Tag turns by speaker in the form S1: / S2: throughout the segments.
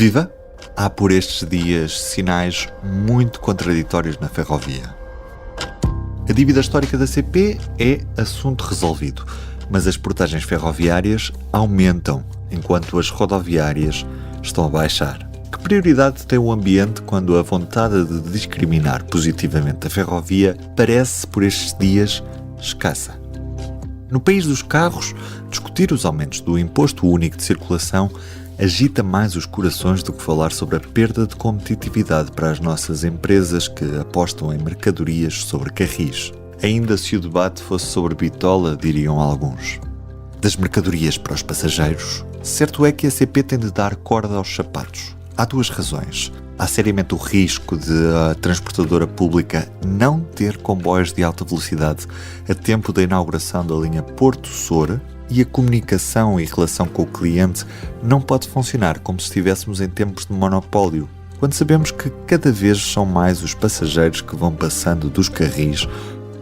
S1: Viva! Há por estes dias sinais muito contraditórios na ferrovia. A dívida histórica da CP é assunto resolvido, mas as portagens ferroviárias aumentam, enquanto as rodoviárias estão a baixar. Que prioridade tem o ambiente quando a vontade de discriminar positivamente a ferrovia parece, por estes dias, escassa? No país dos carros, discutir os aumentos do Imposto Único de Circulação agita mais os corações do que falar sobre a perda de competitividade para as nossas empresas que apostam em mercadorias sobre carris. Ainda se o debate fosse sobre bitola, diriam alguns. Das mercadorias para os passageiros, certo é que a CP tem de dar corda aos sapatos. Há duas razões. Há seriamente o risco de a transportadora pública não ter comboios de alta velocidade a tempo da inauguração da linha Porto-Soura, e a comunicação e relação com o cliente não pode funcionar como se estivéssemos em tempos de monopólio, quando sabemos que cada vez são mais os passageiros que vão passando dos carris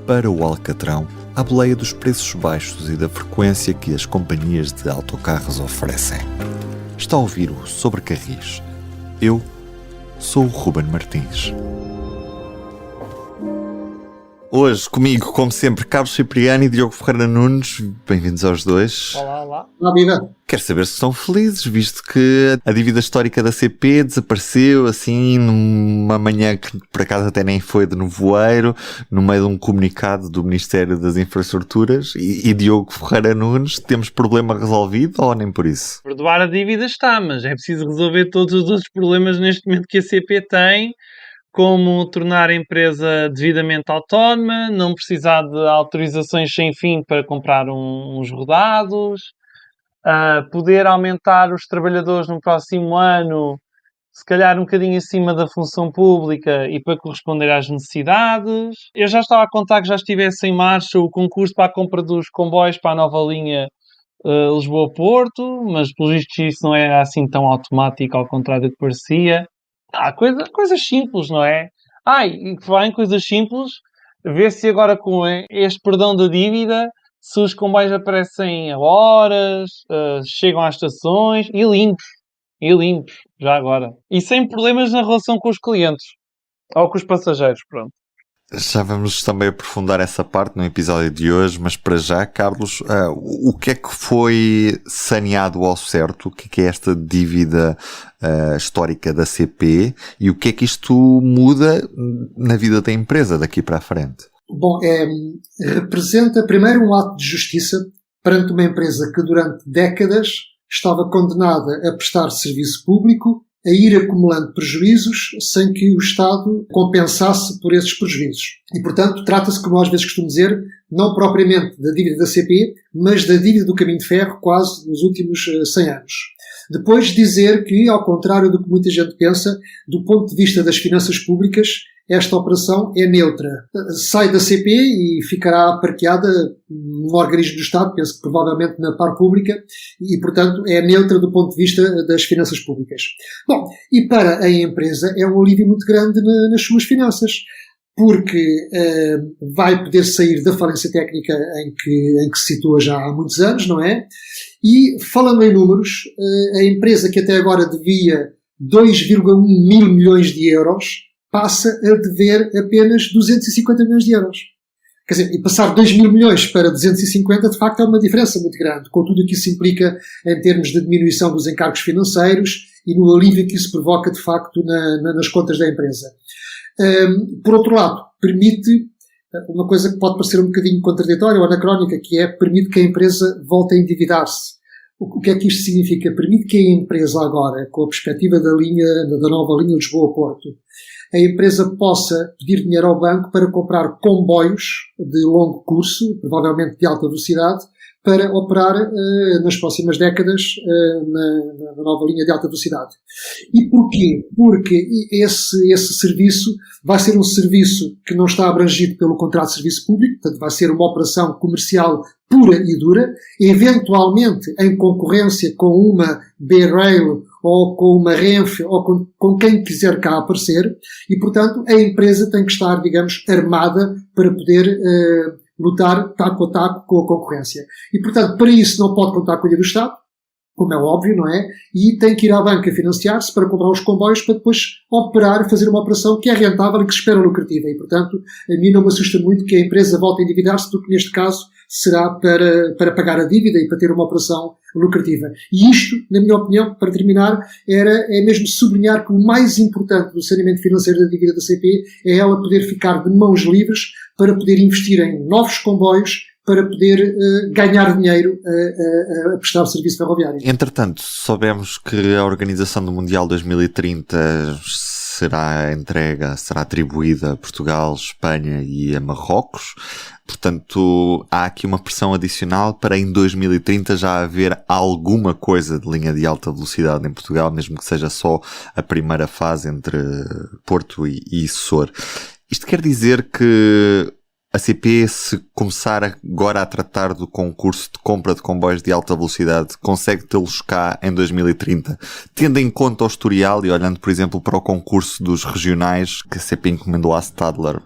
S1: para o alcatrão à boleia dos preços baixos e da frequência que as companhias de autocarros oferecem. Está a ouvir o Sobre Carris. Eu sou o Ruben Martins. Hoje comigo, como sempre, Carlos Cipriano e Diogo Ferreira Nunes. Bem-vindos aos dois.
S2: Olá, olá.
S3: Olá, viva.
S1: Quero saber se estão felizes, visto que a dívida histórica da CP desapareceu assim numa manhã que por acaso até nem foi de nevoeiro, no meio de um comunicado do Ministério das Infraestruturas. E Diogo Ferreira Nunes, temos problema resolvido ou nem por isso?
S2: Perdoar a dívida está, mas é preciso resolver todos os outros problemas neste momento que a CP tem, como tornar a empresa devidamente autónoma, não precisar de autorizações sem fim para comprar uns rodados, poder aumentar os trabalhadores no próximo ano, se calhar um bocadinho acima da função pública e para corresponder às necessidades. Eu já estava a contar que já estivesse em marcha o concurso para a compra dos comboios para a nova linha Lisboa-Porto, mas pelo visto isso não era assim tão automático, ao contrário do que parecia. Coisas simples, não é? E que vai em coisas simples, vê se agora com este perdão da dívida, se os comboios aparecem a horas, chegam às estações e limpos, já agora. E sem problemas na relação com os clientes, ou com os passageiros, pronto.
S1: Já vamos também aprofundar essa parte no episódio de hoje, mas para já, Carlos, o que é que foi saneado ao certo? O que é esta dívida histórica da CP e o que é que isto muda na vida da empresa daqui para a frente?
S3: Bom, representa primeiro um ato de justiça perante uma empresa que durante décadas estava condenada a prestar serviço público, a ir acumulando prejuízos sem que o Estado compensasse por esses prejuízos. E, portanto, trata-se, como eu às vezes costumo dizer, não propriamente da dívida da CP, mas da dívida do caminho de ferro quase nos últimos 100 anos. Depois dizer que, ao contrário do que muita gente pensa, do ponto de vista das finanças públicas, esta operação é neutra. Sai da CP e ficará parqueada num organismo do Estado, penso que provavelmente na par pública, e, portanto, é neutra do ponto de vista das finanças públicas. Bom, e para a empresa é um alívio muito grande nas suas finanças, porque vai poder sair da falência técnica em que se situa já há muitos anos, não é? E, falando em números, a empresa que até agora devia 2,1 mil milhões de euros passa a dever apenas 250 milhões de euros. Quer dizer, e passar 2 mil milhões para 250, de facto, é uma diferença muito grande, com tudo o que isso implica em termos de diminuição dos encargos financeiros e no alívio que isso provoca, de facto, nas contas da empresa. Por outro lado, permite uma coisa que pode parecer um bocadinho contraditória ou anacrónica, que permite que a empresa volte a endividar-se. O que é que isto significa? Permite que a empresa agora, com a perspectiva da nova linha Lisboa-Porto, a empresa possa pedir dinheiro ao banco para comprar comboios de longo curso, provavelmente de alta velocidade, para operar nas próximas décadas na nova linha de alta velocidade. E porquê? Porque esse serviço vai ser um serviço que não está abrangido pelo contrato de serviço público, portanto vai ser uma operação comercial pura e dura, eventualmente em concorrência com uma B-Rail ou com uma Renfe ou com quem quiser cá aparecer, e portanto a empresa tem que estar, digamos, armada para poder lutar taco a taco com a concorrência. E portanto para isso não pode contar com a ajuda do Estado, como é óbvio, não é? E tem que ir à banca financiar-se para comprar os comboios para depois operar, fazer uma operação que é rentável e que se espera lucrativa. E, portanto, a mim não me assusta muito que a empresa volte a endividar-se, porque neste caso será para pagar a dívida e para ter uma operação lucrativa. E isto, na minha opinião, para terminar, é mesmo sublinhar que o mais importante do saneamento financeiro da dívida da CP é ela poder ficar de mãos livres para poder investir em novos comboios, para poder ganhar dinheiro a prestar o serviço ferroviário.
S1: Entretanto, soubemos que a Organização do Mundial 2030 será atribuída a Portugal, Espanha e a Marrocos. Portanto, há aqui uma pressão adicional para em 2030 já haver alguma coisa de linha de alta velocidade em Portugal, mesmo que seja só a primeira fase entre Porto e Açores. Isto quer dizer que a CP, se começar agora a tratar do concurso de compra de comboios de alta velocidade, consegue tê-los cá em 2030, tendo em conta o historial e olhando, por exemplo, para o concurso dos regionais que a CP encomendou à Stadler,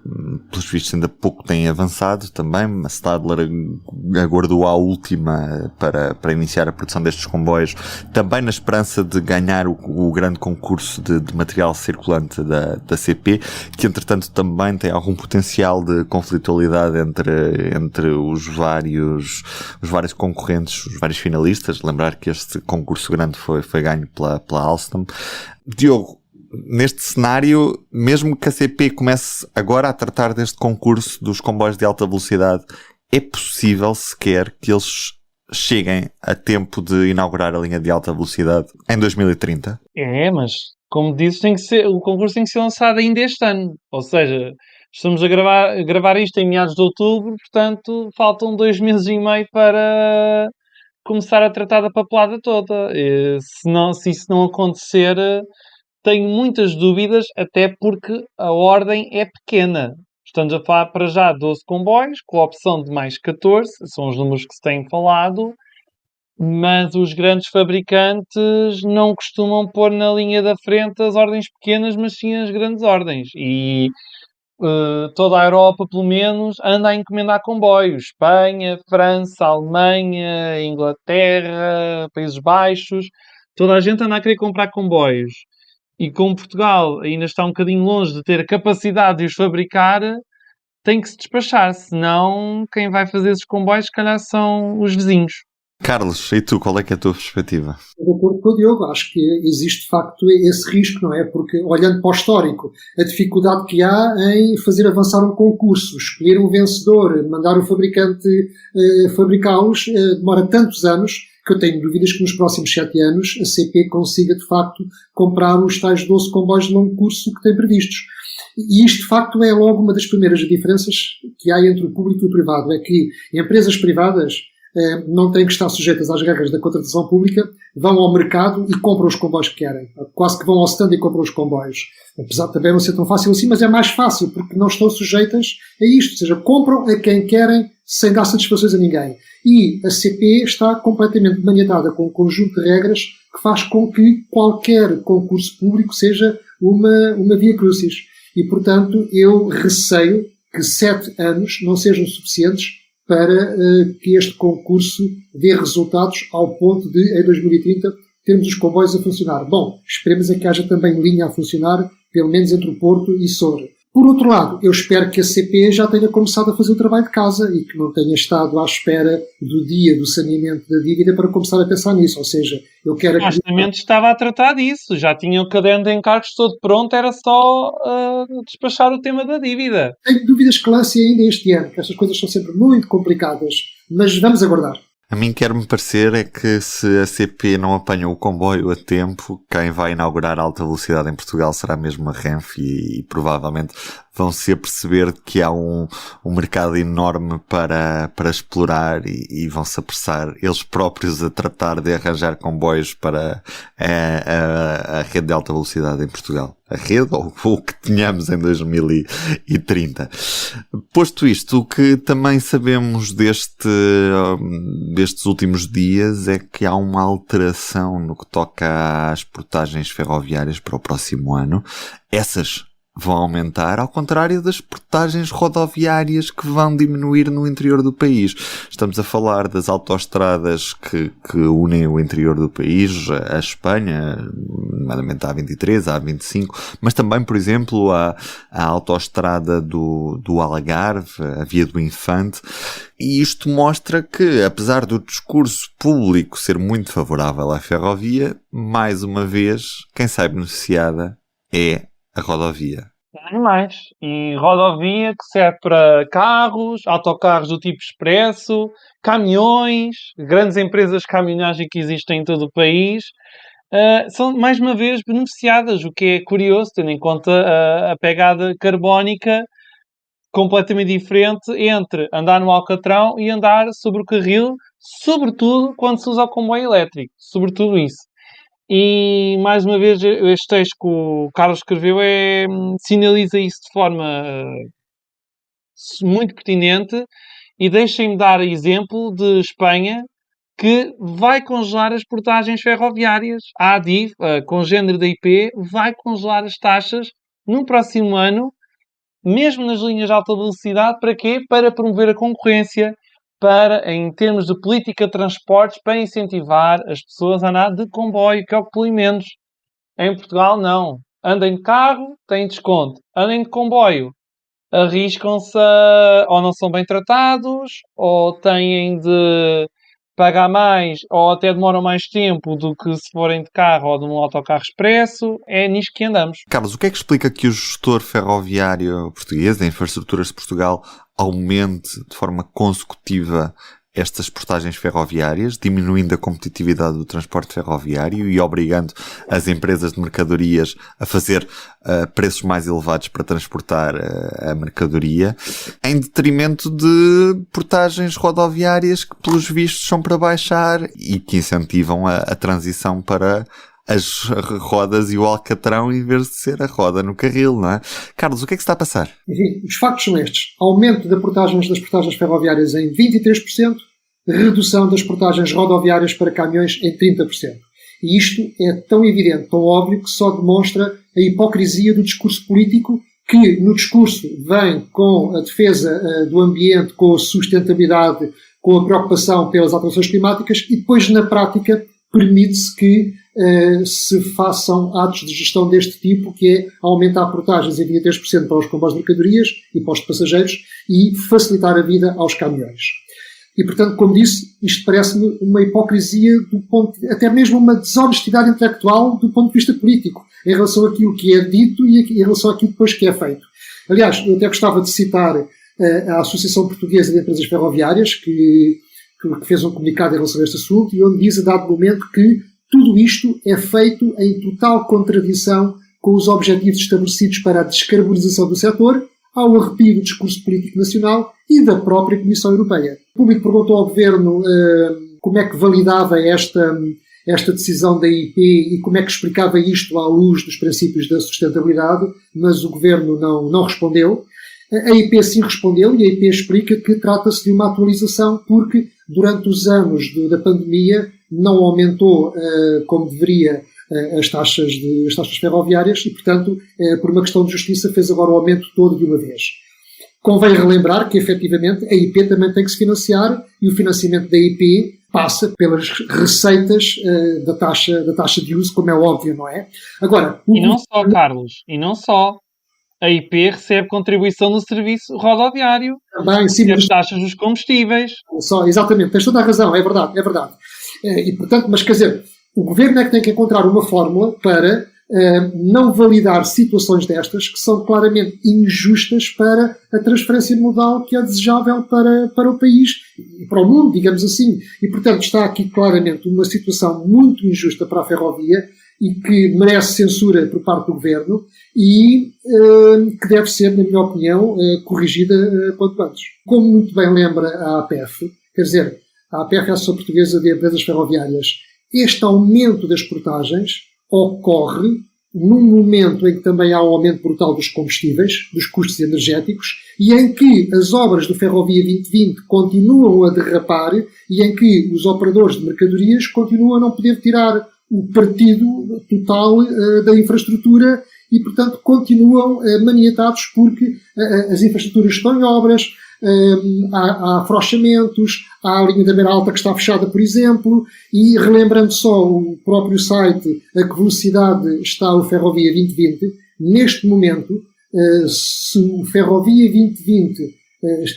S1: pelos vistos ainda pouco tem avançado também. A Stadler aguardou à última para iniciar a produção destes comboios, também na esperança de ganhar o grande concurso de material circulante da CP, que entretanto também tem algum potencial de conflitualidade entre os vários concorrentes, os vários finalistas. Lembrar que este concurso grande foi ganho pela Alstom. Diogo, neste cenário, mesmo que a CP comece agora a tratar deste concurso dos comboios de alta velocidade, é possível sequer que eles cheguem a tempo de inaugurar a linha de alta velocidade em 2030?
S2: Mas, como disse, o concurso tem que ser lançado ainda este ano. Ou seja, estamos a gravar isto em meados de outubro, portanto, faltam 2 meses e meio para começar a tratar da papelada toda. Se isso não acontecer, tenho muitas dúvidas, até porque a ordem é pequena. Estamos a falar para já 12 comboios, com a opção de mais 14, são os números que se têm falado, mas os grandes fabricantes não costumam pôr na linha da frente as ordens pequenas, mas sim as grandes ordens. E toda a Europa, pelo menos, anda a encomendar comboios. Espanha, França, Alemanha, Inglaterra, Países Baixos. Toda a gente anda a querer comprar comboios. E como Portugal ainda está um bocadinho longe de ter a capacidade de os fabricar, tem que se despachar. Senão, quem vai fazer esses comboios, se calhar, são os vizinhos.
S1: Carlos, e tu, qual é que é a tua perspectiva?
S3: De acordo com o Diogo, acho que existe de facto esse risco, não é? Porque, olhando para o histórico, a dificuldade que há em fazer avançar um concurso, escolher um vencedor, mandar o fabricante fabricá-los, demora tantos anos que eu tenho dúvidas que nos próximos 7 anos a CP consiga de facto comprar os tais 12 comboios de longo curso que tem previstos. E isto de facto é logo uma das primeiras diferenças que há entre o público e o privado, é que empresas privadas não têm que estar sujeitas às regras da contratação pública, vão ao mercado e compram os comboios que querem. Quase que vão ao stand e compram os comboios. Apesar de também não ser tão fácil assim, mas é mais fácil, porque não estão sujeitas a isto. Ou seja, compram a quem querem, sem dar satisfações a ninguém. E a CP está completamente maniatada com um conjunto de regras que faz com que qualquer concurso público seja uma via crucis. E, portanto, eu receio que 7 anos não sejam suficientes para que este concurso dê resultados ao ponto de, em 2030, termos os comboios a funcionar. Bom, esperemos é que haja também linha a funcionar, pelo menos entre o Porto e Soura. Por outro lado, eu espero que a CP já tenha começado a fazer o trabalho de casa e que não tenha estado à espera do dia do saneamento da dívida para começar a pensar nisso. Ou seja, eu quero...
S2: O saneamento estava a tratar disso, já tinha o caderno de encargos todo pronto, era só despachar o tema da dívida.
S3: Tenho dúvidas que lance ainda este ano, que estas coisas são sempre muito complicadas, mas vamos aguardar.
S1: A mim quer-me parecer é que se a CP não apanha o comboio a tempo, quem vai inaugurar a alta velocidade em Portugal será mesmo a Renfe e provavelmente vão-se a perceber que há um mercado enorme para explorar e vão-se apressar eles próprios a tratar de arranjar comboios para a rede de alta velocidade em Portugal. A rede ou o que tenhamos em 2030. Posto isto, o que também sabemos destes últimos dias é que há uma alteração no que toca às portagens ferroviárias para o próximo ano. Essas vão aumentar, ao contrário das portagens rodoviárias que vão diminuir no interior do país. Estamos a falar das autoestradas que unem o interior do país, a Espanha, nomeadamente a A23, a A25, mas também, por exemplo, a autoestrada do Algarve, a Via do Infante. E isto mostra que, apesar do discurso público ser muito favorável à ferrovia, mais uma vez, quem sai beneficiada é a rodovia.
S2: Nem mais. E rodovia que serve para carros, autocarros do tipo expresso, caminhões, grandes empresas de caminhonagem que existem em todo o país, são mais uma vez beneficiadas, o que é curioso, tendo em conta a pegada carbónica completamente diferente entre andar no Alcatrão e andar sobre o carril, sobretudo quando se usa o comboio elétrico. Sobretudo isso. E, mais uma vez, este texto que o Carlos escreveu sinaliza isso de forma muito pertinente e deixem-me dar exemplo de Espanha, que vai congelar as portagens ferroviárias. A ADIV, a congênere da IP, vai congelar as taxas no próximo ano, mesmo nas linhas de alta velocidade. Para quê? Para promover a concorrência, em termos de política de transportes, para incentivar as pessoas a andar de comboio, que é o que polui menos. Em Portugal, não. Andem de carro, têm desconto. Andem de comboio, arriscam-se ou não são bem tratados, ou têm de pagar mais, ou até demoram mais tempo do que se forem de carro ou de um autocarro expresso. É nisto que andamos.
S1: Carlos, o que é que explica que o gestor ferroviário português, da Infraestruturas de Portugal, aumente de forma consecutiva estas portagens ferroviárias, diminuindo a competitividade do transporte ferroviário e obrigando as empresas de mercadorias a fazer preços mais elevados para transportar a mercadoria, em detrimento de portagens rodoviárias que, pelos vistos, são para baixar e que incentivam a transição para as rodas e o alcatrão em vez de ser a roda no carril, não é? Carlos, o que é que se está a passar?
S3: Enfim, os factos são estes. Aumento das portagens ferroviárias em 23%, redução das portagens rodoviárias para caminhões em 30%. E isto é tão evidente, tão óbvio, que só demonstra a hipocrisia do discurso político, que no discurso vem com a defesa do ambiente, com a sustentabilidade, com a preocupação pelas alterações climáticas e depois, na prática, permite-se que se façam atos de gestão deste tipo, que é aumentar portagens em 23% para os comboios de mercadorias e para os de passageiros e facilitar a vida aos caminhões. E, portanto, como disse, isto parece-me uma hipocrisia, até mesmo uma desonestidade intelectual do ponto de vista político, em relação àquilo que é dito e em relação àquilo depois que é feito. Aliás, eu até gostava de citar a Associação Portuguesa de Empresas Ferroviárias, que fez um comunicado em relação a este assunto, e onde diz, a dado momento, que tudo isto é feito em total contradição com os objetivos estabelecidos para a descarbonização do setor, ao arrepio do discurso político nacional e da própria Comissão Europeia. O público perguntou ao Governo como é que validava esta decisão da EIP e como é que explicava isto à luz dos princípios da sustentabilidade, mas o Governo não respondeu. A EIP sim respondeu, e a EIP explica que trata-se de uma atualização porque durante os anos da pandemia não aumentou como deveria as taxas ferroviárias e, portanto, por uma questão de justiça, fez agora o aumento todo de uma vez. Convém relembrar que, efetivamente, a IP também tem que se financiar e o financiamento da IP passa pelas receitas da taxa de uso, como é óbvio, não é? Agora,
S2: E não só, Carlos, e não só. A IP recebe contribuição no serviço rodoviário,
S3: também, sim,
S2: recebe taxas dos combustíveis.
S3: Exatamente, tens toda a razão, é verdade. E, portanto, mas quer dizer, o Governo é que tem que encontrar uma fórmula para não validar situações destas que são claramente injustas para a transferência modal que é desejável para o país e para o mundo, digamos assim. E, portanto, está aqui claramente uma situação muito injusta para a ferrovia e que merece censura por parte do Governo e que deve ser, na minha opinião, corrigida quanto antes. Como muito bem lembra a APF, quer dizer, a APF é a Associação Portuguesa de Empresas Ferroviárias, este aumento das portagens ocorre num momento em que também há um aumento brutal dos combustíveis, dos custos energéticos, e em que as obras do Ferrovia 2020 continuam a derrapar e em que os operadores de mercadorias continuam a não poder tirar o partido total da infraestrutura e, portanto, continuam maniatados porque as infraestruturas estão em obras, há afrouxamentos, há a linha da Beira Alta que está fechada, por exemplo, e relembrando só o próprio site a que velocidade está o Ferrovia 2020, neste momento, se o Ferrovia 2020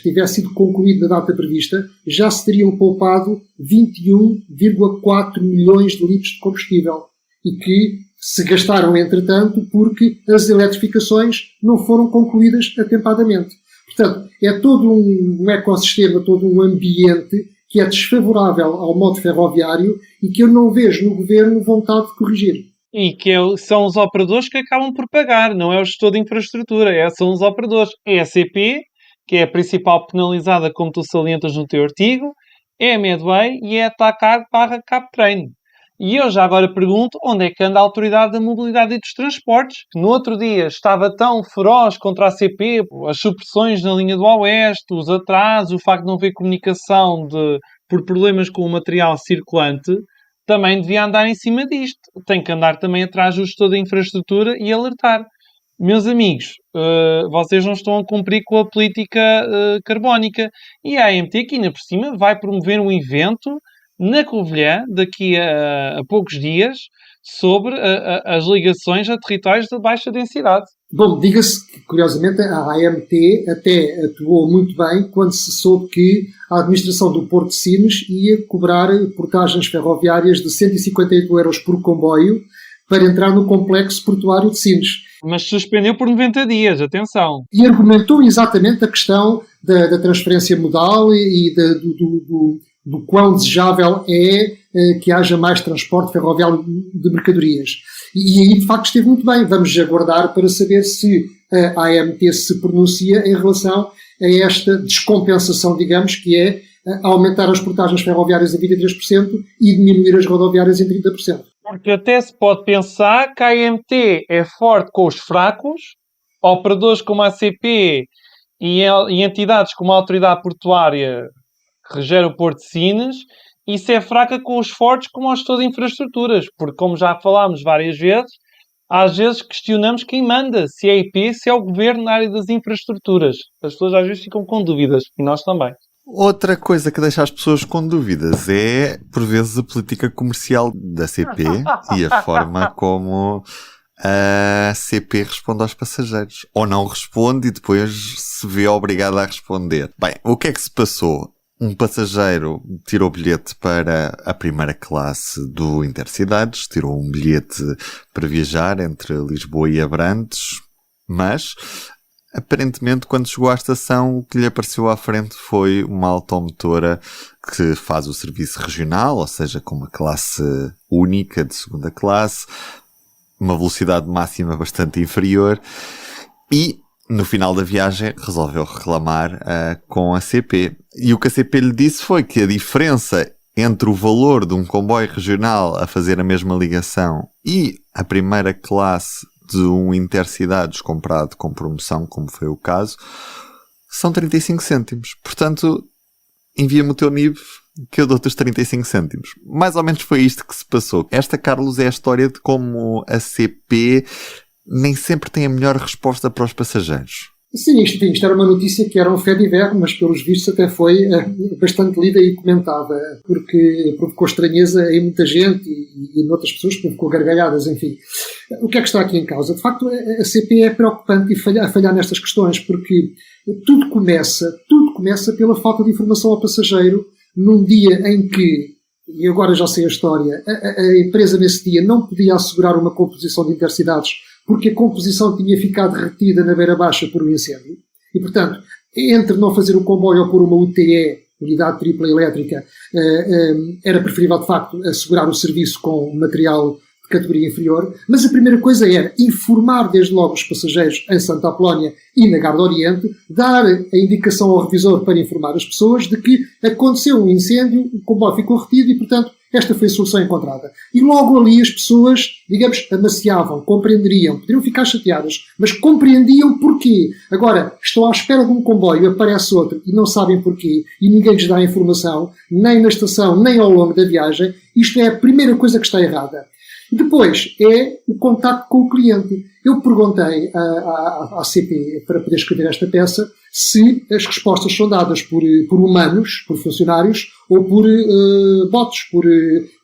S3: tivesse sido concluído na data prevista, já se teriam poupado 21,4 milhões de litros de combustível e que se gastaram, entretanto, porque as eletrificações não foram concluídas atempadamente. Portanto, é todo um ecossistema, todo um ambiente que é desfavorável ao modo ferroviário e que eu não vejo no Governo vontade de corrigir.
S2: E que são os operadores que acabam por pagar, não é o gestor de infraestrutura, são os operadores. É a CP, que é a principal penalizada, como tu salientas no teu artigo, é a Medway e é a TACAG/Captrain. E eu já agora pergunto onde é que anda a Autoridade da Mobilidade e dos Transportes, que no outro dia estava tão feroz contra a CP, as supressões na linha do Oeste, os atrasos, o facto de não haver comunicação por problemas com o material circulante, também devia andar em cima disto. Tem que andar também atrás do gestor da infraestrutura e alertar. Meus amigos, vocês não estão a cumprir com a política carbónica. E a AMT, que ainda por cima, vai promover um evento na Covilhã, daqui a poucos dias, sobre as ligações a territórios de baixa densidade.
S3: Bom, diga-se que, curiosamente, a AMT até atuou muito bem quando se soube que a administração do Porto de Sines ia cobrar portagens ferroviárias de 158 euros por comboio para entrar no complexo portuário de Sines.
S2: Mas suspendeu por 90 dias, atenção.
S3: E argumentou exatamente a questão da transferência modal e do quão desejável é que haja mais transporte ferroviário de mercadorias. E aí, de facto, esteve muito bem. Vamos aguardar para saber se a AMT se pronuncia em relação a esta descompensação, digamos, que é aumentar as portagens ferroviárias a 23% e diminuir as rodoviárias em 30%.
S2: Porque até se pode pensar que a AMT é forte com os fracos, operadores como a CP e entidades como a Autoridade Portuária que regera o Porto de Sines, e se é fraca com os fortes como o gestor de infraestruturas. Porque, como já falámos várias vezes, às vezes questionamos quem manda, se é a IP, se é o Governo na área das infraestruturas. As pessoas às vezes ficam com dúvidas, e nós também.
S1: Outra coisa que deixa as pessoas com dúvidas é, por vezes, a política comercial da CP e a forma como a CP responde aos passageiros. Ou não responde e depois se vê obrigada a responder. Bem, o que é que se passou? Um passageiro tirou bilhete para a primeira classe do Intercidades, tirou um bilhete para viajar entre Lisboa e Abrantes, mas aparentemente, quando chegou à estação, o que lhe apareceu à frente foi uma automotora que faz o serviço regional, ou seja, com uma classe única de segunda classe, uma velocidade máxima bastante inferior, e no final da viagem resolveu reclamar com a CP. E o que a CP lhe disse foi que a diferença entre o valor de um comboio regional a fazer a mesma ligação e a primeira classe de um Intercidades comprado com promoção, como foi o caso, são 35 cêntimos. Portanto, envia-me o teu NIB que eu dou-te os 35 cêntimos. Mais ou menos foi isto que se passou. Esta, Carlos, é a história de como a CP nem sempre tem a melhor resposta para os passageiros.
S3: Sim, isto era uma notícia que era um fait divers, mas pelos vistos até foi bastante lida e comentada, porque provocou estranheza em muita gente e noutras pessoas provocou gargalhadas, enfim. O que é que está aqui em causa? De facto, a CP é preocupante a falhar nestas questões, porque tudo começa pela falta de informação ao passageiro num dia em que, e agora já sei a história, a empresa nesse dia não podia assegurar uma composição de intercidades porque a composição tinha ficado retida na beira baixa por um incêndio. E, portanto, entre não fazer o comboio ou pôr uma UTE, unidade tripla elétrica, era preferível, de facto, assegurar o serviço com material de categoria inferior. Mas a primeira coisa era informar desde logo os passageiros em Santa Apolónia e na Garda Oriente, dar a indicação ao revisor para informar as pessoas de que aconteceu um incêndio, o comboio ficou retido e, portanto, esta foi a solução encontrada. E logo ali as pessoas, digamos, amaciavam, compreenderiam, poderiam ficar chateadas, mas compreendiam porquê. Agora, estão à espera de um comboio, aparece outro e não sabem porquê, e ninguém lhes dá a informação, nem na estação, nem ao longo da viagem. Isto é a primeira coisa que está errada. Depois é o contacto com o cliente. Eu perguntei à CP, para poder escrever esta peça, se as respostas são dadas por humanos, por funcionários, ou por bots, por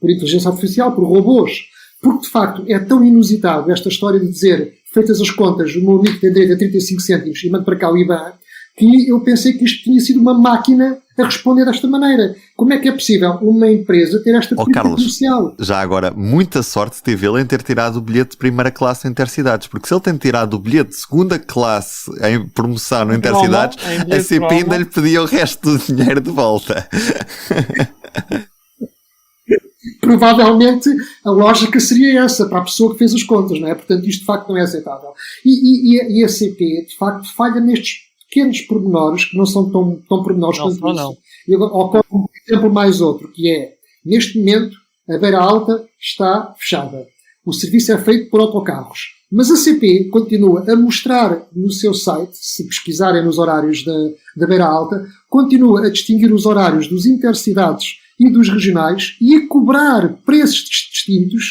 S3: inteligência artificial, por robôs. Porque, de facto, é tão inusitado esta história de dizer, feitas as contas, o meu amigo tem direito a 35 cêntimos e manda para cá o IBAN, que eu pensei que isto tinha sido uma máquina a responder desta maneira. Como é que é possível uma empresa ter esta política comercial?
S1: Já agora, muita sorte teve ele em ter tirado o bilhete de primeira classe em Intercidades, porque se ele tem tirado o bilhete de segunda classe em promoção no Intercidades, a CP ainda lhe pedia o resto do dinheiro de volta.
S3: Provavelmente a lógica seria essa, para a pessoa que fez as contas, não é? Portanto, isto de facto não é aceitável. E a CP, de facto, falha nestes pequenos pormenores, que não são tão pormenores quanto isso. Não. Ocorre um exemplo mais outro, que é, neste momento, a Beira Alta está fechada. O serviço é feito por autocarros. Mas a CP continua a mostrar no seu site, se pesquisarem nos horários da Beira Alta, continua a distinguir os horários dos intercidades e dos regionais e a cobrar preços distintos,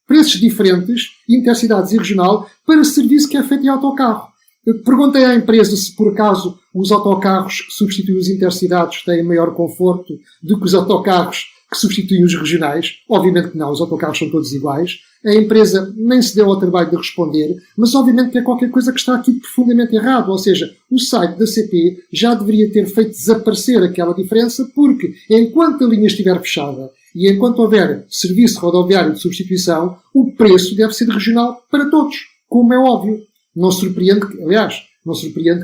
S3: preços diferentes, intercidades e regional, para serviço que é feito em autocarro. Eu perguntei à empresa se, por acaso, os autocarros que substituem os intercidades têm maior conforto do que os autocarros que substituem os regionais. Obviamente que não, os autocarros são todos iguais. A empresa nem se deu ao trabalho de responder, mas obviamente que é qualquer coisa que está aqui profundamente errado. Ou seja, o site da CP já deveria ter feito desaparecer aquela diferença, porque enquanto a linha estiver fechada e enquanto houver serviço rodoviário de substituição, o preço deve ser regional para todos, como é óbvio. Não surpreende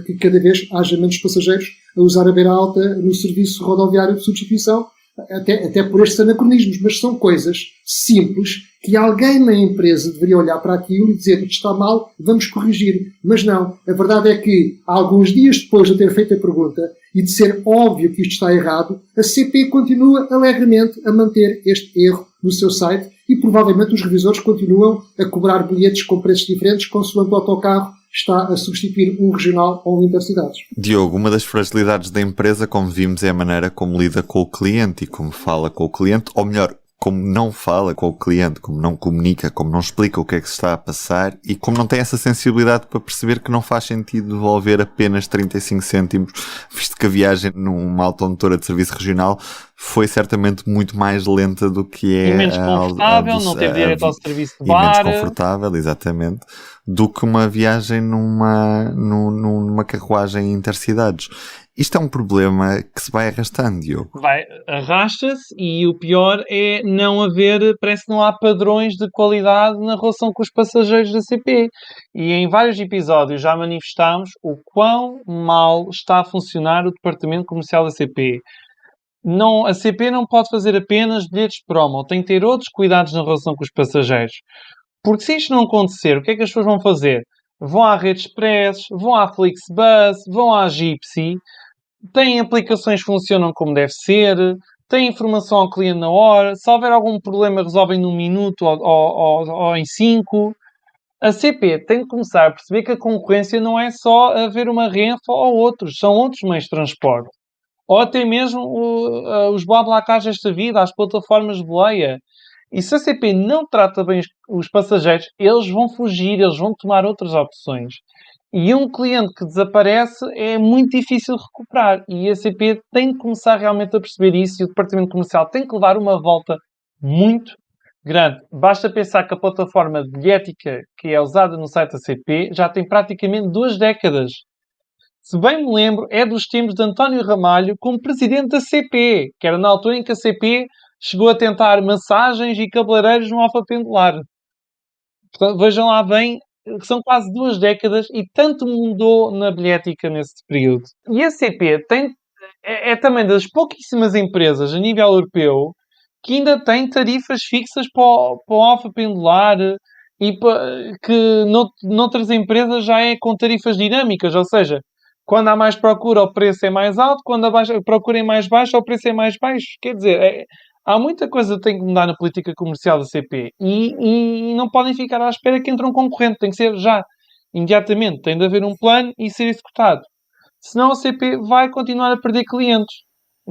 S3: que cada vez haja menos passageiros a usar a Beira Alta no serviço rodoviário de substituição, até por estes anacronismos, mas são coisas simples que alguém na empresa deveria olhar para aquilo e dizer isto está mal, vamos corrigir. Mas não. A verdade é que, alguns dias depois de ter feito a pergunta e de ser óbvio que isto está errado, a CP continua alegremente a manter este erro no seu site e provavelmente os revisores continuam a cobrar bilhetes com preços diferentes consoante o autocarro está a substituir um regional ou um intercidades.
S1: Diogo, uma das fragilidades da empresa, como vimos, é a maneira como lida com o cliente e como fala com o cliente, ou melhor, como não fala com o cliente, como não comunica, como não explica o que é que se está a passar e como não tem essa sensibilidade para perceber que não faz sentido devolver apenas 35 cêntimos, visto que a viagem numa automotora de serviço regional foi certamente muito mais lenta do que é...
S2: E menos confortável, não teve direito ao serviço de bar.
S1: E menos confortável, exatamente, do que uma viagem numa carruagem intercidades. Isto é um problema que se vai arrastando, Diogo.
S2: Arrasta-se e o pior é não haver, parece que não há padrões de qualidade na relação com os passageiros da CP. E em vários episódios já manifestámos o quão mal está a funcionar o departamento comercial da CP. A CP não pode fazer apenas bilhetes de promo, tem que ter outros cuidados na relação com os passageiros. Porque se isto não acontecer, o que é que as pessoas vão fazer? Vão à Rede Express, vão à Flixbus, vão à Gypsy, têm aplicações que funcionam como deve ser, têm informação ao cliente na hora, se houver algum problema resolvem num minuto ou em 5. A CP tem de começar a perceber que a concorrência não é só haver uma Renfe ou outros, são outros meios de transporte. Ou até mesmo os BlaBlaCars desta vida, as plataformas de boleia. E se a CP não trata bem os passageiros, eles vão fugir, eles vão tomar outras opções. E um cliente que desaparece é muito difícil recuperar. E a CP tem de começar realmente a perceber isso e o departamento comercial tem que levar uma volta muito grande. Basta pensar que a plataforma bilhética que é usada no site da CP já tem praticamente 2 décadas. Se bem me lembro, é dos tempos de António Ramalho como presidente da CP, que era na altura em que a CP chegou a tentar massagens e cabeleireiros no Alfa Pendular. Portanto, vejam lá bem, que são quase 2 décadas e tanto mudou na bilhética nesse período. E a CP é também das pouquíssimas empresas a nível europeu que ainda tem tarifas fixas para o Alfa Pendular e que noutras empresas já é com tarifas dinâmicas, ou seja, quando há mais procura o preço é mais alto, quando a procura é mais baixa o preço é mais baixo. Quer dizer, há muita coisa que tem que mudar na política comercial da CP e não podem ficar à espera que entre um concorrente. Tem que ser já, imediatamente. Tem de haver um plano e ser executado. Senão a CP vai continuar a perder clientes.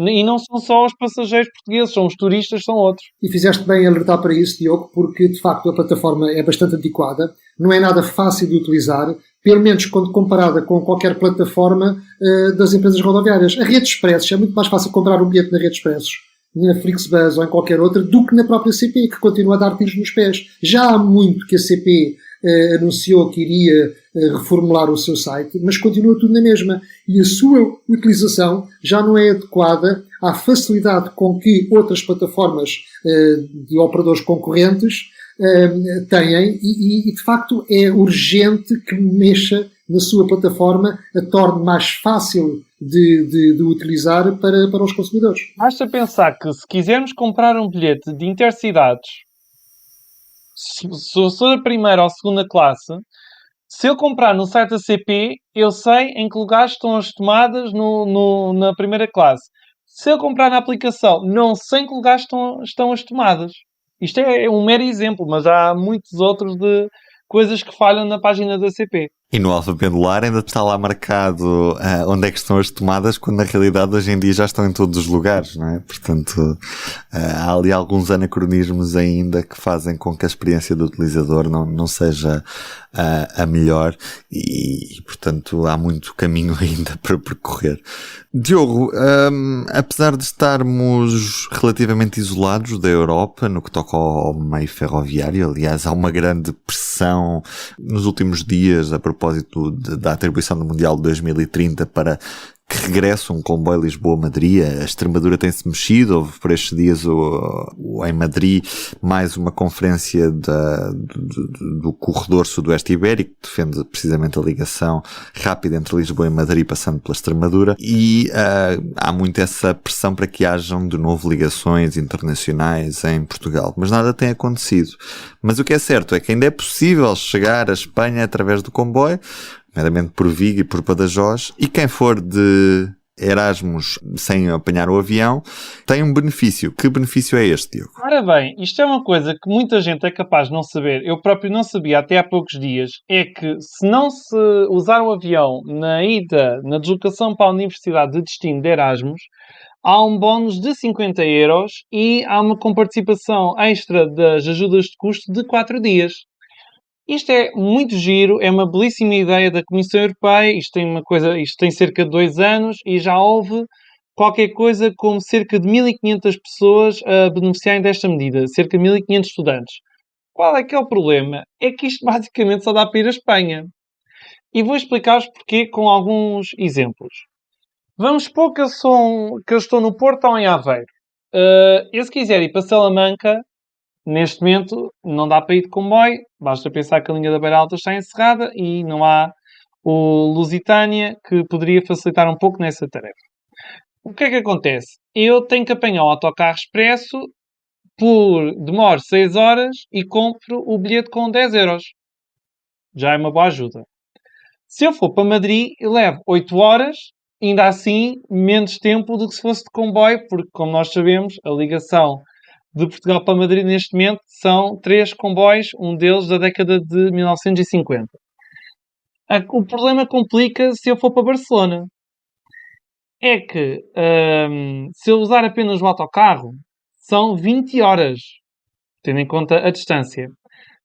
S2: E não são só os passageiros portugueses, são os turistas, são outros.
S3: E fizeste bem em alertar para isso, Diogo, porque de facto a plataforma é bastante antiquada, não é nada fácil de utilizar, pelo menos quando comparada com qualquer plataforma das empresas rodoviárias. A Rede Expressos, é muito mais fácil comprar um bilhete na Rede Expressos, na Flixbus ou em qualquer outra, do que na própria CP, que continua a dar tiros nos pés. Já há muito que a CP anunciou que iria reformular o seu site, mas continua tudo na mesma. E a sua utilização já não é adequada à facilidade com que outras plataformas de operadores concorrentes têm e, de facto, é urgente que mexa na sua plataforma, a torne mais fácil de utilizar para os consumidores.
S2: Basta pensar que se quisermos comprar um bilhete de intercidades, se sou da primeira ou segunda classe, se eu comprar no site da CP, eu sei em que lugares estão as tomadas na primeira classe. Se eu comprar na aplicação, não sei em que lugares estão as tomadas. Isto é um mero exemplo, mas há muitos outros de coisas que falham na página da CP.
S1: E no Alfa Pendular ainda está lá marcado onde é que estão as tomadas, quando na realidade hoje em dia já estão em todos os lugares, não é? Portanto, há ali alguns anacronismos ainda que fazem com que a experiência do utilizador não seja a melhor e, portanto, há muito caminho ainda para percorrer. Diogo, apesar de estarmos relativamente isolados da Europa no que toca ao meio ferroviário, aliás, há uma grande pressão nos últimos dias a propósito da atribuição do Mundial de 2030 para que regresse um comboio Lisboa-Madrid. A Extremadura tem-se mexido, houve por estes dias em Madrid mais uma conferência do corredor sudoeste ibérico, que defende precisamente a ligação rápida entre Lisboa e Madrid, passando pela Extremadura, e há muito essa pressão para que hajam de novo ligações internacionais em Portugal, mas nada tem acontecido. Mas o que é certo é que ainda é possível chegar à Espanha através do comboio, meramente por Vigo e por Badajoz, e quem for de Erasmus sem apanhar o avião tem um benefício. Que benefício é este, Diogo?
S2: Ora bem, isto é uma coisa que muita gente é capaz de não saber, eu próprio não sabia até há poucos dias, é que se não se usar o avião na ida, na deslocação para a Universidade de Destino de Erasmus, há um bónus de 50€ e há uma comparticipação extra das ajudas de custo de 4 dias. Isto é muito giro, é uma belíssima ideia da Comissão Europeia, isto tem cerca de 2 anos e já houve qualquer coisa como cerca de 1.500 pessoas a beneficiarem desta medida, cerca de 1.500 estudantes. Qual é que é o problema? É que isto basicamente só dá para ir à Espanha. E vou explicar-vos porquê com alguns exemplos. Vamos supor que eu estou no Porto ou em Aveiro. Eu se quiser ir para Salamanca, neste momento não dá para ir de comboio, basta pensar que a linha da Beira Alta está encerrada e não há o Lusitânia, que poderia facilitar um pouco nessa tarefa. O que é que acontece? Eu tenho que apanhar o autocarro expresso, demoro 6 horas e compro o bilhete com 10€. Já é uma boa ajuda. Se eu for para Madrid, eu levo 8 horas, ainda assim menos tempo do que se fosse de comboio, porque, como nós sabemos, a ligação de Portugal para Madrid neste momento são 3 comboios, um deles da década de 1950. O problema complica se eu for para Barcelona. É que se eu usar apenas o autocarro, são 20 horas, tendo em conta a distância.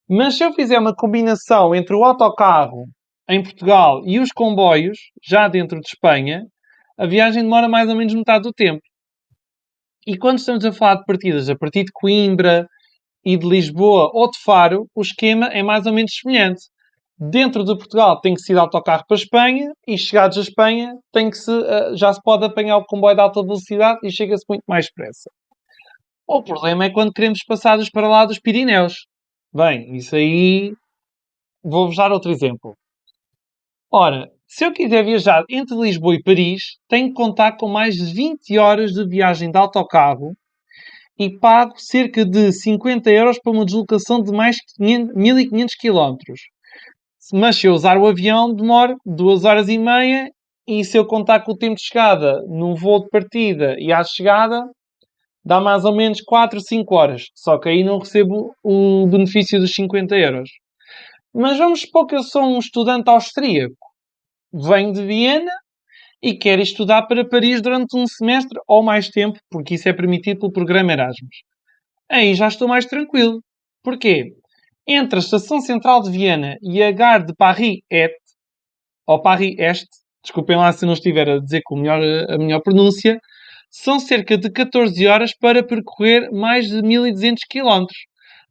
S2: Mas se eu fizer uma combinação entre o autocarro em Portugal e os comboios, já dentro de Espanha, a viagem demora mais ou menos metade do tempo. E quando estamos a falar de partidas a partir de Coimbra e de Lisboa ou de Faro, o esquema é mais ou menos semelhante. Dentro de Portugal tem que se ir de autocarro para a Espanha e chegados a Espanha já se pode apanhar o comboio de alta velocidade e chega-se muito mais depressa. O problema é quando queremos passar para lá dos Pirineus. Bem, isso aí... Vou-vos dar outro exemplo. Ora, se eu quiser viajar entre Lisboa e Paris, tenho que contar com mais de 20 horas de viagem de autocarro e pago cerca de 50€ para uma deslocação de mais de 1.500 km. Mas se eu usar o avião, demoro 2 horas e meia e se eu contar com o tempo de chegada no voo de partida e à chegada, dá mais ou menos 4, 5 horas. Só que aí não recebo o benefício dos 50€. Mas vamos supor que eu sou um estudante austríaco. Venho de Viena e quer estudar para Paris durante um semestre ou mais tempo, porque isso é permitido pelo programa Erasmus. Aí já estou mais tranquilo. Porquê? Entre a Estação Central de Viena e a Gare de Paris-Est, ou Paris-Est, desculpem lá se eu não estiver a dizer com a melhor pronúncia, são cerca de 14 horas para percorrer mais de 1200 km.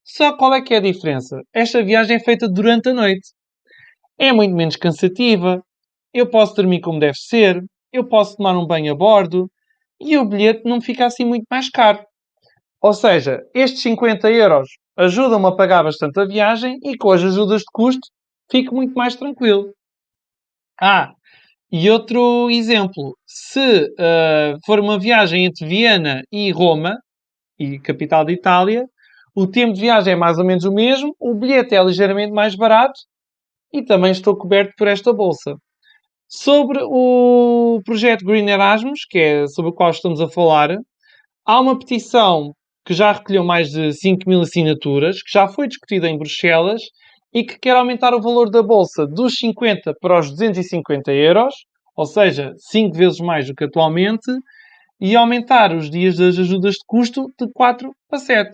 S2: Só qual é que é a diferença? Esta viagem é feita durante a noite. É muito menos cansativa, eu posso dormir como deve ser, eu posso tomar um banho a bordo e o bilhete não fica assim muito mais caro. Ou seja, estes 50 € ajudam-me a pagar bastante a viagem e com as ajudas de custo fico muito mais tranquilo. E outro exemplo, se for uma viagem entre Viena e Roma, e capital de Itália, o tempo de viagem é mais ou menos o mesmo, o bilhete é ligeiramente mais barato e também estou coberto por esta bolsa. Sobre o projeto Green Erasmus, que é sobre o qual estamos a falar, há uma petição que já recolheu mais de 5.000 assinaturas, que já foi discutida em Bruxelas e que quer aumentar o valor da bolsa dos 50 para os 250 €, ou seja, 5 vezes mais do que atualmente, e aumentar os dias das ajudas de custo de 4 para 7.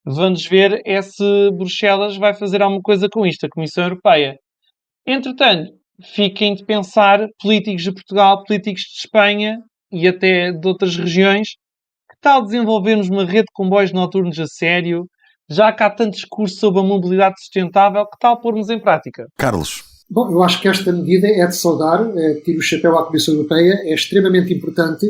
S2: Vamos ver se Bruxelas vai fazer alguma coisa com isto, a Comissão Europeia. Entretanto, fiquem de pensar, políticos de Portugal, políticos de Espanha e até de outras regiões, que tal desenvolvermos uma rede de comboios noturnos a sério, já que há tanto discurso sobre a mobilidade sustentável, que tal pormos em prática?
S1: Carlos.
S3: Bom, eu acho que esta medida é de saudar, tiro o chapéu à Comissão Europeia, é extremamente importante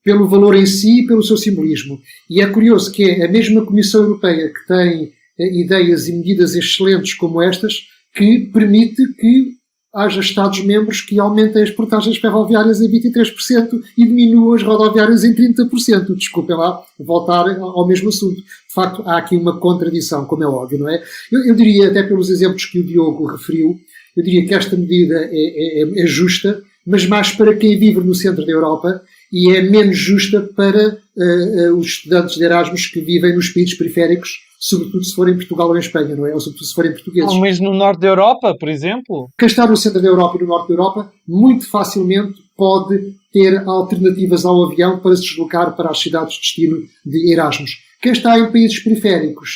S3: pelo valor em si e pelo seu simbolismo. E é curioso que é a mesma Comissão Europeia que tem ideias e medidas excelentes como estas, que permite que haja Estados-membros que aumentem as portagens ferroviárias em 23% e diminuam as rodoviárias em 30%. Desculpem lá voltar ao mesmo assunto. De facto, há aqui uma contradição, como é óbvio, não é? Eu diria, até pelos exemplos que o Diogo referiu, eu diria que esta medida é justa, mas mais para quem vive no centro da Europa e é menos justa para os estudantes de Erasmus que vivem nos países periféricos, sobretudo se forem em Portugal ou em Espanha, não é? Ou sobretudo se forem portugueses.
S2: Ou mesmo no norte da Europa, por exemplo.
S3: Quem está no centro da Europa e no norte da Europa, muito facilmente pode ter alternativas ao avião para se deslocar para as cidades de destino de Erasmus. Quem está em países periféricos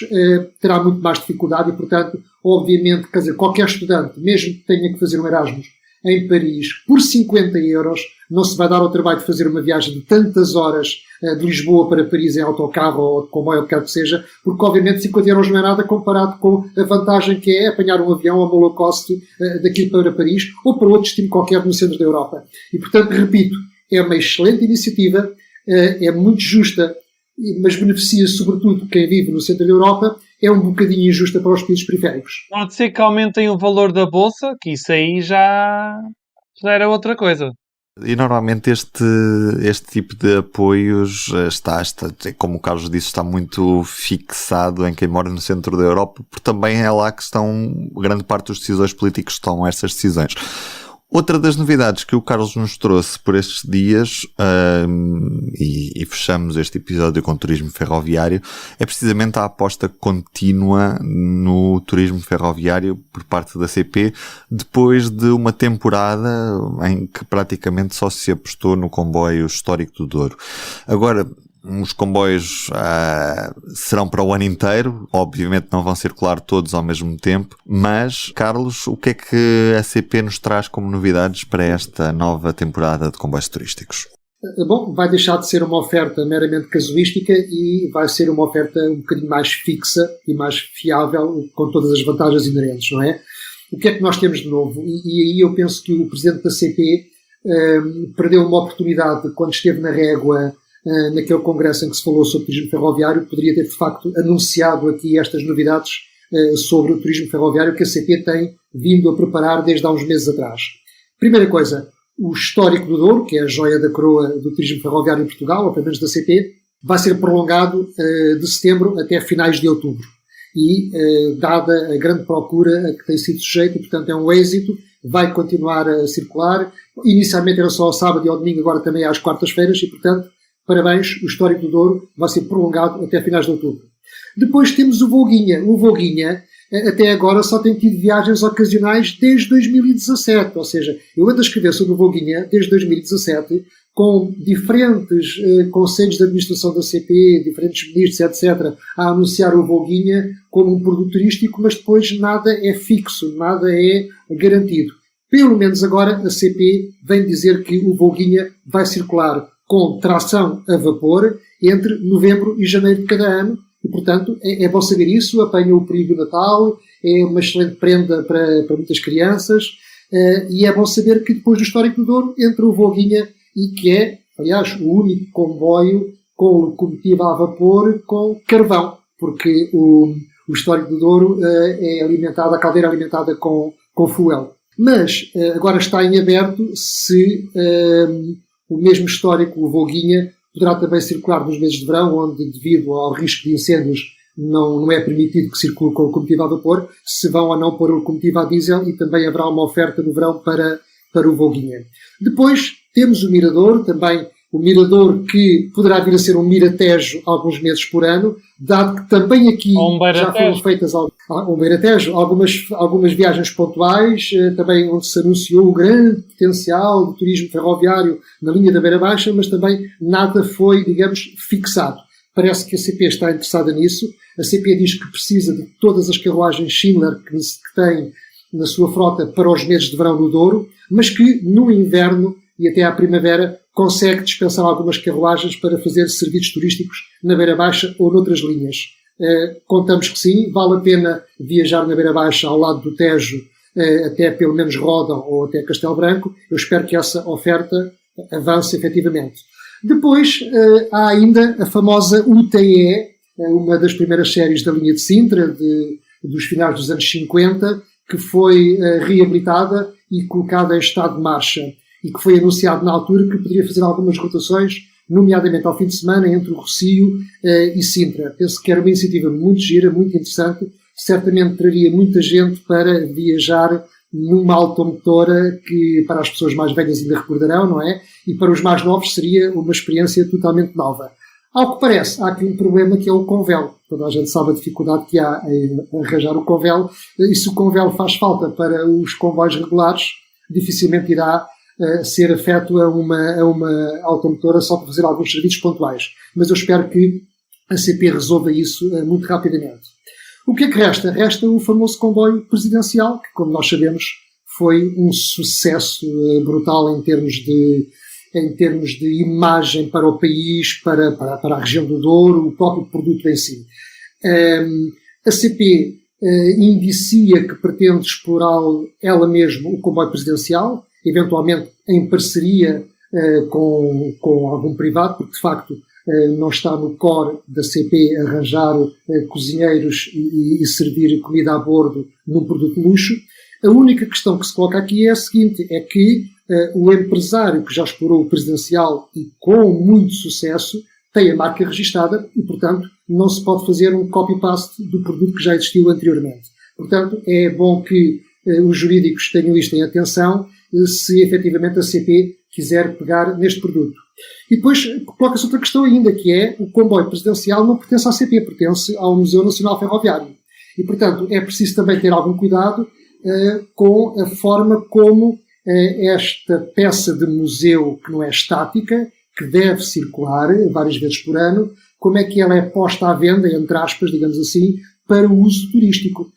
S3: terá muito mais dificuldade e, portanto, obviamente, quer dizer, qualquer estudante, mesmo que tenha que fazer um Erasmus em Paris, por 50€, não se vai dar ao trabalho de fazer uma viagem de tantas horas de Lisboa para Paris em autocarro ou de comboio, o que quer que seja, porque obviamente 50€ não é nada comparado com a vantagem que é apanhar um avião ou uma low cost daqui para Paris ou para outro destino qualquer no centro da Europa. E, portanto, repito, é uma excelente iniciativa, é muito justa, mas beneficia sobretudo quem vive no centro da Europa, é um bocadinho injusta para os países periféricos.
S2: Pode ser que aumentem o valor da bolsa, que isso aí já era outra coisa.
S1: E normalmente este tipo de apoios está, como o Carlos disse, está muito fixado em quem mora no centro da Europa, porque também é lá que estão grande parte dos decisores políticos que tomam essas decisões. Outra das novidades que o Carlos nos trouxe por estes dias, e fechamos este episódio com turismo ferroviário, é precisamente a aposta contínua no turismo ferroviário por parte da CP, depois de uma temporada em que praticamente só se apostou no comboio histórico do Douro. Agora, os comboios serão para o ano inteiro, obviamente não vão circular todos ao mesmo tempo, mas, Carlos, o que é que a CP nos traz como novidades para esta nova temporada de comboios turísticos?
S3: Bom, vai deixar de ser uma oferta meramente casuística e vai ser uma oferta um bocadinho mais fixa e mais fiável, com todas as vantagens inerentes, não é? O que é que nós temos de novo? E aí eu penso que o presidente da CP perdeu uma oportunidade quando esteve na régua naquele congresso em que se falou sobre turismo ferroviário, poderia ter de facto anunciado aqui estas novidades sobre o turismo ferroviário que a CP tem vindo a preparar desde há uns meses atrás. Primeira coisa, o histórico do Douro, que é a joia da coroa do turismo ferroviário em Portugal, ou pelo menos da CP, vai ser prolongado de setembro até finais de outubro. E, dada a grande procura a que tem sido sujeito, e, portanto é um êxito, vai continuar a circular. Inicialmente era só ao sábado e ao domingo, agora também às quartas-feiras, e portanto, parabéns, o histórico do Douro vai ser prolongado até finais de outubro. Depois temos o Volguinha. O Volguinha, até agora, só tem tido viagens ocasionais desde 2017. Ou seja, eu ando a escrever sobre o Volguinha desde 2017, com diferentes conselhos de administração da CP, diferentes ministros, etc., a anunciar o Volguinha como um produto turístico, mas depois nada é fixo, nada é garantido. Pelo menos agora a CP vem dizer que o Volguinha vai circular com tração a vapor entre novembro e janeiro de cada ano. E, portanto, é bom saber isso, apanha o período do Natal, é uma excelente prenda para muitas crianças, e é bom saber que depois do Histórico do Douro entra o Volguinha, e que é, aliás, o único comboio com locomotiva a vapor com carvão, porque o Histórico do Douro é alimentado, a caldeira é alimentada com fuel. Mas agora está em aberto se o mesmo histórico, o Volguinha, poderá também circular nos meses de verão, onde, devido ao risco de incêndios, não é permitido que circule com locomotiva a vapor, se vão ou não pôr a locomotiva a diesel, e também haverá uma oferta no verão para o Volguinha. Depois temos o Mirador, também o Mirador que poderá vir a ser um Miratejo alguns meses por ano, dado que também aqui já foram feitas um Beiratejo, algumas viagens pontuais, também onde se anunciou o grande potencial do turismo ferroviário na linha da Beira Baixa, mas também nada foi, digamos, fixado. Parece que a CP está interessada nisso. A CP diz que precisa de todas as carruagens Schindler que tem na sua frota para os meses de verão no Douro, mas que no inverno e até à primavera consegue dispensar algumas carruagens para fazer serviços turísticos na Beira Baixa ou noutras linhas. Contamos que sim, vale a pena viajar na Beira Baixa ao lado do Tejo, até pelo menos Ródão ou até Castelo Branco. Eu espero que essa oferta avance efetivamente. Depois há ainda a famosa UTE, uma das primeiras séries da linha de Sintra, dos finais dos anos 50, que foi reabilitada e colocada em estado de marcha, e que foi anunciado na altura que poderia fazer algumas rotações, nomeadamente ao fim de semana, entre o Rossio e Sintra. Penso que era uma iniciativa muito gira, muito interessante, certamente traria muita gente para viajar numa automotora que para as pessoas mais velhas ainda recordarão, não é? E para os mais novos seria uma experiência totalmente nova. Ao que parece, há aqui um problema que é o convelo. Toda a gente sabe a dificuldade que há em arranjar o convelo, e se o convelo faz falta para os comboios regulares, dificilmente irá ser afeto a uma automotora só para fazer alguns serviços pontuais. Mas eu espero que a CP resolva isso muito rapidamente. O que é que resta? Resta o famoso comboio presidencial, que, como nós sabemos, foi um sucesso brutal em termos de imagem para o país, para a região do Douro, o próprio produto em si. A CP indicia que pretende explorar ela mesma o comboio presidencial, eventualmente em parceria com algum privado, porque de facto não está no core da CP arranjar cozinheiros e servir comida a bordo num produto de luxo. A única questão que se coloca aqui é a seguinte, é que o empresário que já explorou o presidencial e com muito sucesso tem a marca registada e, portanto, não se pode fazer um copy-paste do produto que já existiu anteriormente. Portanto, é bom que os jurídicos tenham isto em atenção se efetivamente a CP quiser pegar neste produto. E depois coloca-se outra questão ainda, que é o comboio presidencial não pertence à CP, pertence ao Museu Nacional Ferroviário. E, portanto, é preciso também ter algum cuidado com a forma como esta peça de museu, que não é estática, que deve circular várias vezes por ano, como é que ela é posta à venda, entre aspas, digamos assim, para o uso turístico.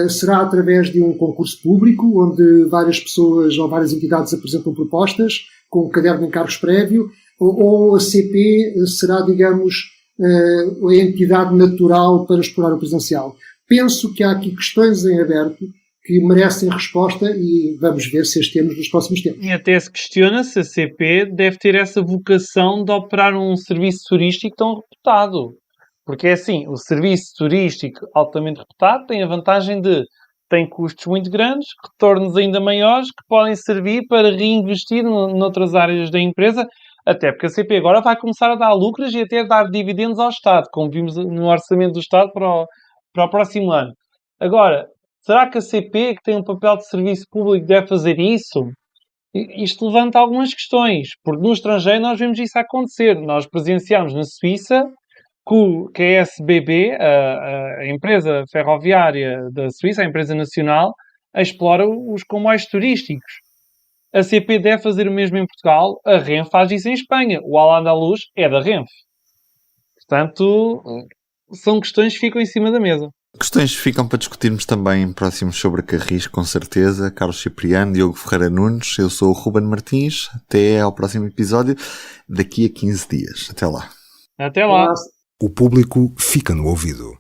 S3: Será através de um concurso público, onde várias pessoas ou várias entidades apresentam propostas, com um caderno de encargos prévio, ou a CP será, digamos, a entidade natural para explorar o presidencial. Penso que há aqui questões em aberto que merecem resposta e vamos ver se as temos nos próximos tempos.
S2: E até se questiona se a CP deve ter essa vocação de operar um serviço turístico tão reputado. Porque é assim, o serviço turístico altamente reputado tem a vantagem de tem custos muito grandes, retornos ainda maiores, que podem servir para reinvestir noutras áreas da empresa, até porque a CP agora vai começar a dar lucros e até a dar dividendos ao Estado, como vimos no orçamento do Estado para o próximo ano. Agora, será que a CP, que tem um papel de serviço público, deve fazer isso? Isto levanta algumas questões, porque no estrangeiro nós vemos isso acontecer. Nós presenciámos na Suíça, que a SBB, a empresa ferroviária da Suíça, a empresa nacional, explora os comboios turísticos. A CP deve fazer o mesmo em Portugal, a Renfe faz isso em Espanha. O Al-Andalus é da Renfe. Portanto, são questões que ficam em cima da mesa.
S1: Questões ficam para discutirmos também em próximos sobre Carris, com certeza. Carlos Cipriano, Diogo Ferreira Nunes, eu sou o Ruben Martins. Até ao próximo episódio, daqui a 15 dias. Até lá.
S2: Até lá.
S4: O público fica no ouvido.